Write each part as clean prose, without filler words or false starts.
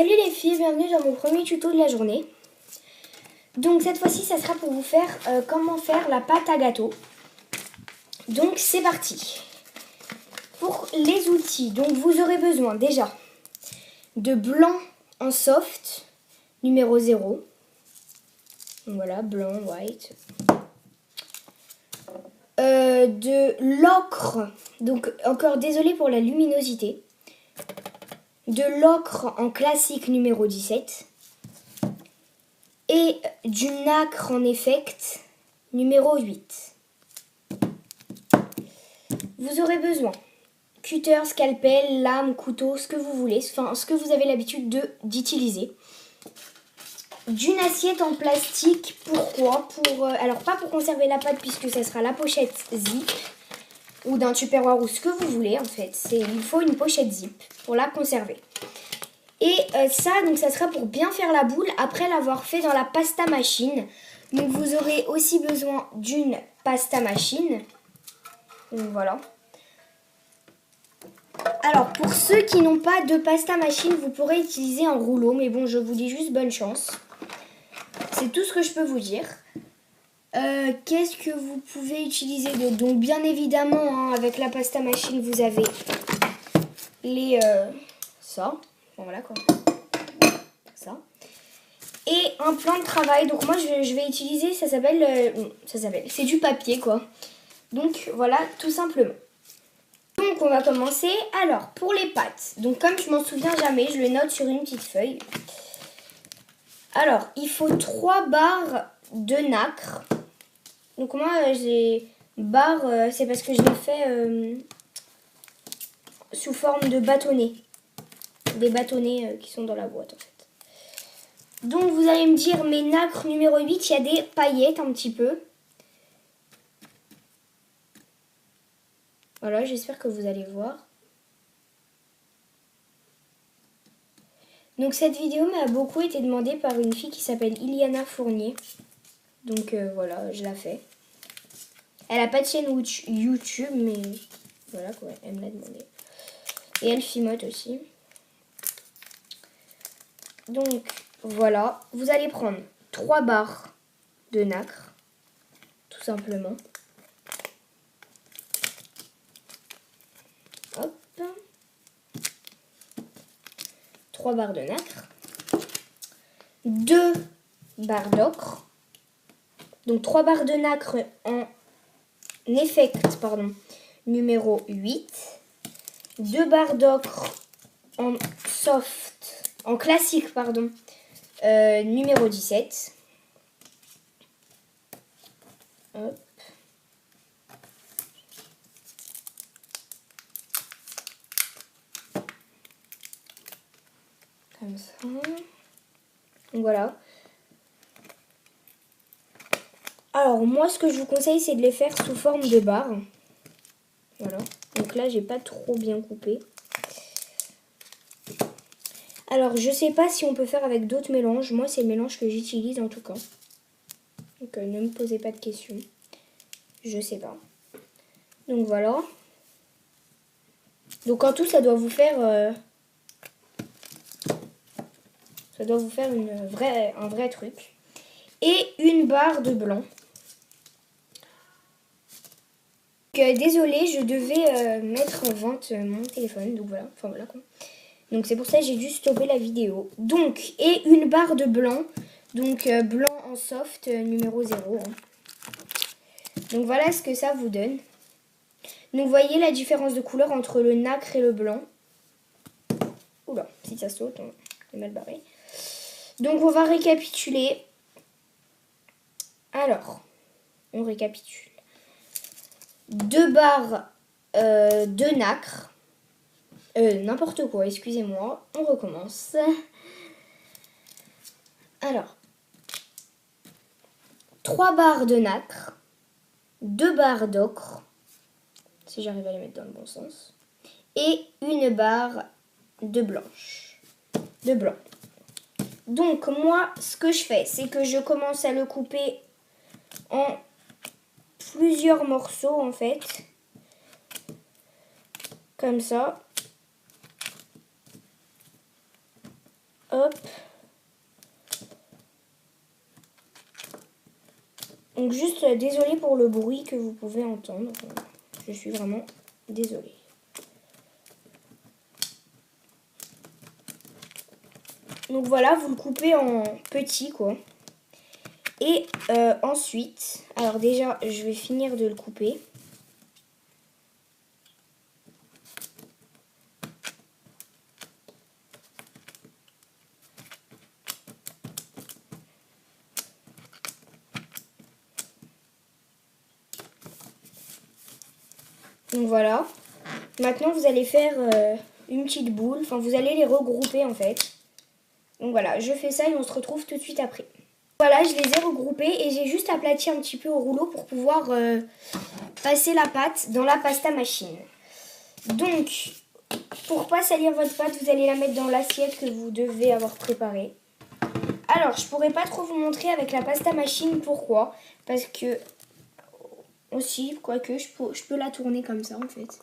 Salut les filles, bienvenue dans mon premier tuto de la journée. Donc cette fois-ci, ça sera pour vous faire comment faire la pâte à gâteau. Donc c'est parti. Pour les outils, donc vous aurez besoin déjà de blanc en soft, numéro 0. Donc voilà, blanc, white. De l'ocre, donc encore désolé pour la luminosité. De l'ocre en classique numéro 17. Et du nacre en effect numéro 8. Vous aurez besoin cutter, scalpel, lame, couteau, ce que vous voulez, enfin ce que vous avez l'habitude d'utiliser. D'une assiette en plastique, pourquoi? Alors pas pour conserver la pâte puisque ça sera la pochette zip, ou d'un tupperware ou ce que vous voulez en fait. Il faut une pochette zip pour la conserver. Et donc ça sera pour bien faire la boule après l'avoir fait dans la pasta machine. Donc vous aurez aussi besoin d'une pasta machine. Donc voilà. Alors pour ceux qui n'ont pas de pasta machine, vous pourrez utiliser un rouleau. Mais bon, je vous dis juste bonne chance. C'est tout ce que je peux vous dire. Qu'est-ce que vous pouvez utiliser d'autre? Donc bien évidemment, hein, avec la pasta machine, vous avez les... ça. Bon, voilà quoi. Ça. Et un plan de travail. Donc moi je vais utiliser, ça s'appelle, c'est du papier quoi. Donc voilà, tout simplement. Donc on va commencer. Alors pour les pâtes, donc comme je m'en souviens jamais, je le note sur une petite feuille. Alors il faut 3 barres de nacre. Donc moi j'ai barres, c'est parce que je l'ai fait sous forme de bâtonnets. Des bâtonnets qui sont dans la boîte en fait. Donc vous allez me dire, mais nacre numéro 8, il y a des paillettes un petit peu. Voilà, j'espère que vous allez voir. Donc cette vidéo m'a beaucoup été demandée par une fille qui s'appelle Iliana Fournier. Donc voilà, je la fais. Elle n'a pas de chaîne YouTube, mais voilà quoi, elle me l'a demandé. Et elle filmote aussi. Donc voilà, vous allez prendre 3 barres de nacre, tout simplement. Hop. 3 barres de nacre. 2 barres d'ocre. Donc 3 barres de nacre en effect, numéro 8. 2 barres d'ocre en soft, en classique, numéro 17. Hop. Comme ça. Donc voilà. Alors moi ce que je vous conseille c'est de les faire sous forme de barres. Voilà. Donc là j'ai pas trop bien coupé. Alors je sais pas si on peut faire avec d'autres mélanges. Moi c'est le mélange que j'utilise en tout cas. Donc ne me posez pas de questions. Je sais pas. Donc voilà. Donc en tout ça doit vous faire un vrai truc. Et une barre de blanc. Désolée, je devais mettre en vente mon téléphone. Donc voilà, voilà quoi. Donc c'est pour ça que j'ai dû stopper la vidéo. Donc, et une barre de blanc. Donc blanc en soft, numéro 0. Donc voilà ce que ça vous donne. Donc vous voyez la différence de couleur entre le nacre et le blanc. Oula, si ça saute, on est mal barré. Donc on va récapituler. Alors, on récapitule. 2 barres de nacre. N'importe quoi, excusez-moi. On recommence. Alors, 3 barres de nacre. 2 barres d'ocre. Si j'arrive à les mettre dans le bon sens. Et une barre de blanche. De blanc. Donc moi, ce que je fais, c'est que je commence à le couper en plusieurs morceaux en fait. Comme ça. Hop. Donc juste désolée pour le bruit que vous pouvez entendre. Je suis vraiment désolée. Donc voilà, vous le coupez en petits quoi. Et ensuite, alors déjà je vais finir de le couper. Donc voilà. Maintenant vous allez faire une petite boule. Enfin vous allez les regrouper en fait. Donc voilà, je fais ça et on se retrouve tout de suite après. Voilà, je les ai regroupés et j'ai juste aplati un petit peu au rouleau pour pouvoir passer la pâte dans la pasta machine. Donc, pour pas salir votre pâte, vous allez la mettre dans l'assiette que vous devez avoir préparée. Alors, je pourrais pas trop vous montrer avec la pasta machine, pourquoi? Parce que, aussi, quoique, je peux la tourner comme ça en fait.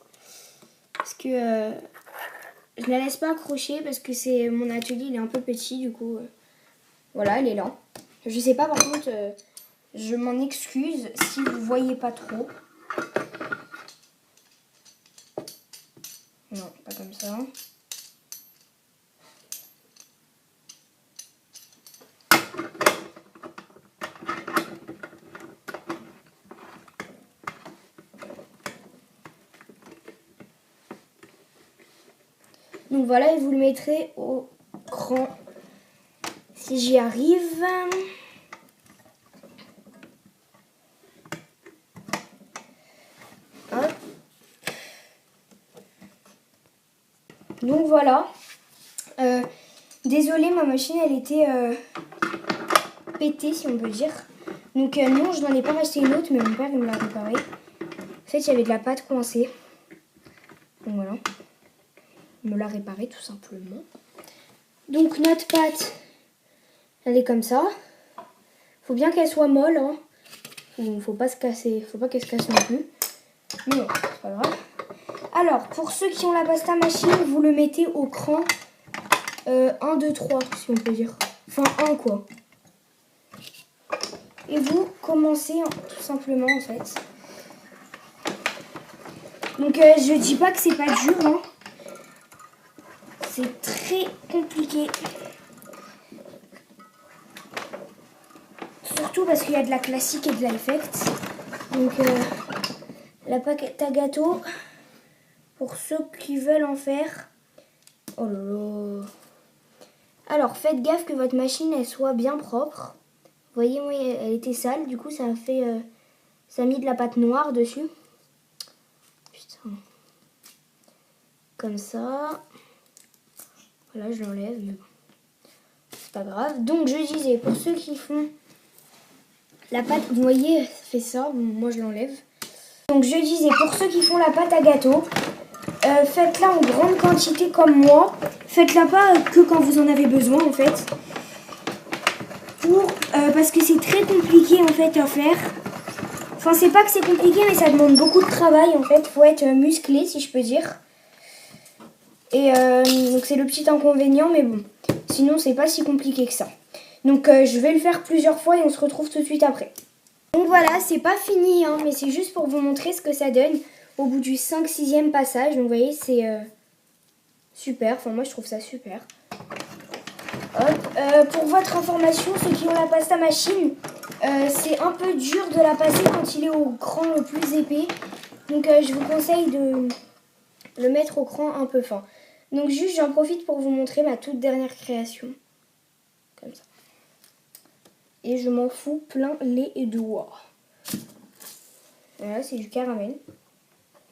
Parce que je la laisse pas accrocher parce que mon atelier il est un peu petit, du coup, voilà, elle est là. Je sais pas, par contre, je m'en excuse si vous voyez pas trop. Non, pas comme ça. Donc voilà, et vous le mettrez au cran si j'y arrive. Hop. Donc voilà. Désolée, ma machine elle était pétée si on peut dire. Donc non, je n'en ai pas racheté une autre, mais mon père il me l'a réparée. En fait, il y avait de la pâte coincée. Donc voilà. Il me l'a réparée tout simplement. Donc notre pâte, elle est comme ça. Faut bien qu'elle soit molle. Hein. Faut pas se casser. Faut pas qu'elle se casse non plus. Mais bon, c'est pas grave. Alors, pour ceux qui ont la pasta machine, vous le mettez au cran 1, 2, 3, si on peut dire. Enfin, 1 quoi. Et vous commencez tout simplement en fait. Donc, je dis pas que c'est pas dur. Hein. C'est très compliqué. Surtout parce qu'il y a de la classique et de la effect. Donc, la pâte à gâteau, pour ceux qui veulent en faire. Oh là là. Alors, faites gaffe que votre machine, elle soit bien propre. Vous voyez, moi, elle était sale. Du coup, ça a fait... ça a mis de la pâte noire dessus. Putain. Comme ça. Voilà, je l'enlève. Mais bon. C'est pas grave. Donc, je disais, pour ceux qui font la pâte... Vous voyez, ça fait ça. Moi, je l'enlève. Donc, je disais, pour ceux qui font la pâte à gâteau... faites-la en grande quantité comme moi. Faites-la pas que quand vous en avez besoin en fait. Parce que c'est très compliqué en fait à faire. Enfin c'est pas que c'est compliqué mais ça demande beaucoup de travail en fait. Faut être musclé si je peux dire. Et donc c'est le petit inconvénient mais bon. Sinon c'est pas si compliqué que ça. Donc je vais le faire plusieurs fois et on se retrouve tout de suite après. Donc voilà, c'est pas fini hein, mais c'est juste pour vous montrer ce que ça donne. Au bout du 5-6e passage, donc vous voyez, c'est super. Enfin, moi, je trouve ça super. Hop. Pour votre information, ceux qui ont la pasta machine, c'est un peu dur de la passer quand il est au cran le plus épais. Donc, je vous conseille de le mettre au cran un peu fin. Donc, juste, j'en profite pour vous montrer ma toute dernière création. Comme ça. Et je m'en fous plein les doigts. Voilà, c'est du caramel.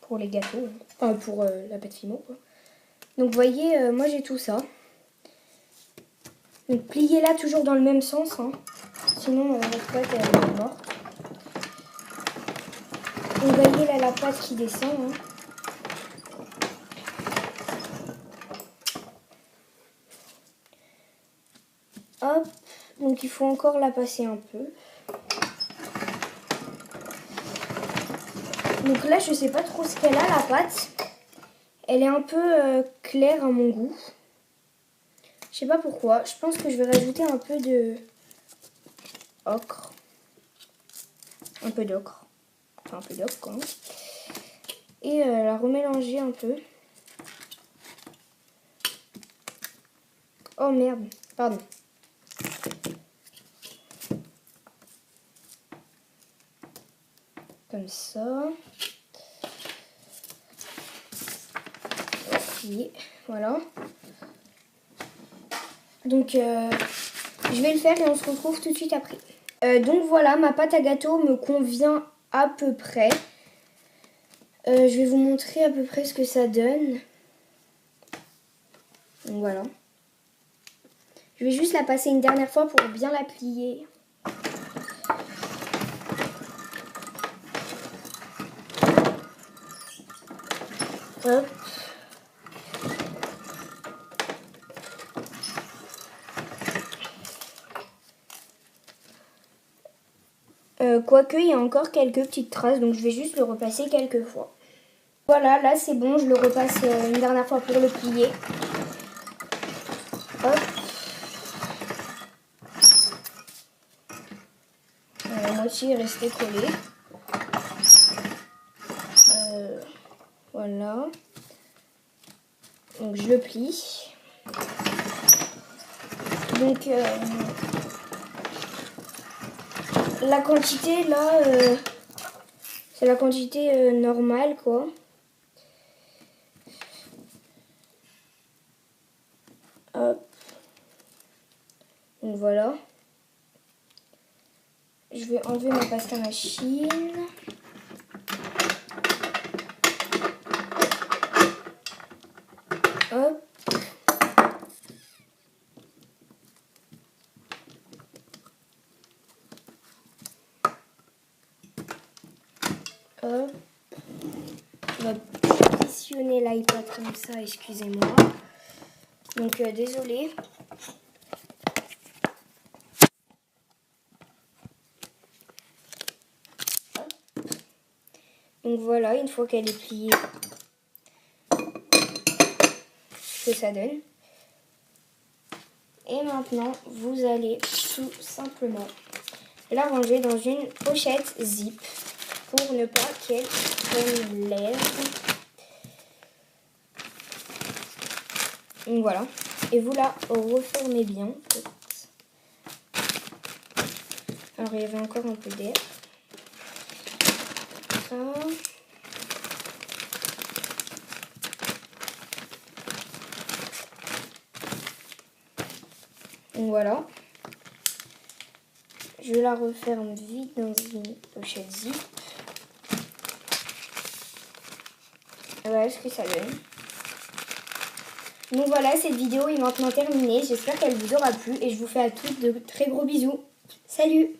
Pour les gâteaux, enfin pour la pâte fimo quoi. Donc vous voyez, moi j'ai tout ça. Donc pliez-la toujours dans le même sens, hein. Sinon votre pâte elle est morte. Donc vous voyez là la pâte qui descend. Hein. Hop, donc il faut encore la passer un peu. Donc là je sais pas trop ce qu'elle a la pâte. Elle est un peu claire à mon goût. Je Je sais pas pourquoi. Je pense que je vais rajouter un peu de ocre. Un peu d'ocre. Enfin, un peu d'ocre quand même. Et la remélanger un peu. Oh merde, pardon. Comme ça. Ok, voilà. Donc, je vais le faire et on se retrouve tout de suite après. Donc voilà, ma pâte à gâteau me convient à peu près. Je vais vous montrer à peu près ce que ça donne. Donc voilà. Je vais juste la passer une dernière fois pour bien la plier. Hop. Quoique, il y a encore quelques petites traces, donc je vais juste le repasser quelques fois. Voilà, là c'est bon, je le repasse une dernière fois pour le plier. Hop. La moitié est restée collée. Voilà. Donc je le plie. Donc la quantité là, c'est la quantité normale quoi. Hop. Donc voilà. Je vais enlever ma pasta machine. Hop. Hop. On va positionner l'iPad comme ça, excusez-moi. Donc désolé. Donc voilà, une fois qu'elle est pliée, ce que ça donne. Et maintenant, vous allez tout simplement la ranger dans une pochette zip pour ne pas qu'elle prenne l'air. Donc voilà. Et vous la refermez bien. Alors il y avait encore un peu d'air. Ça. Donc voilà. Je la referme vite dans une pochette zip. Et voilà ce que ça donne. Donc voilà, cette vidéo est maintenant terminée. J'espère qu'elle vous aura plu et je vous fais à toutes de très gros bisous. Salut!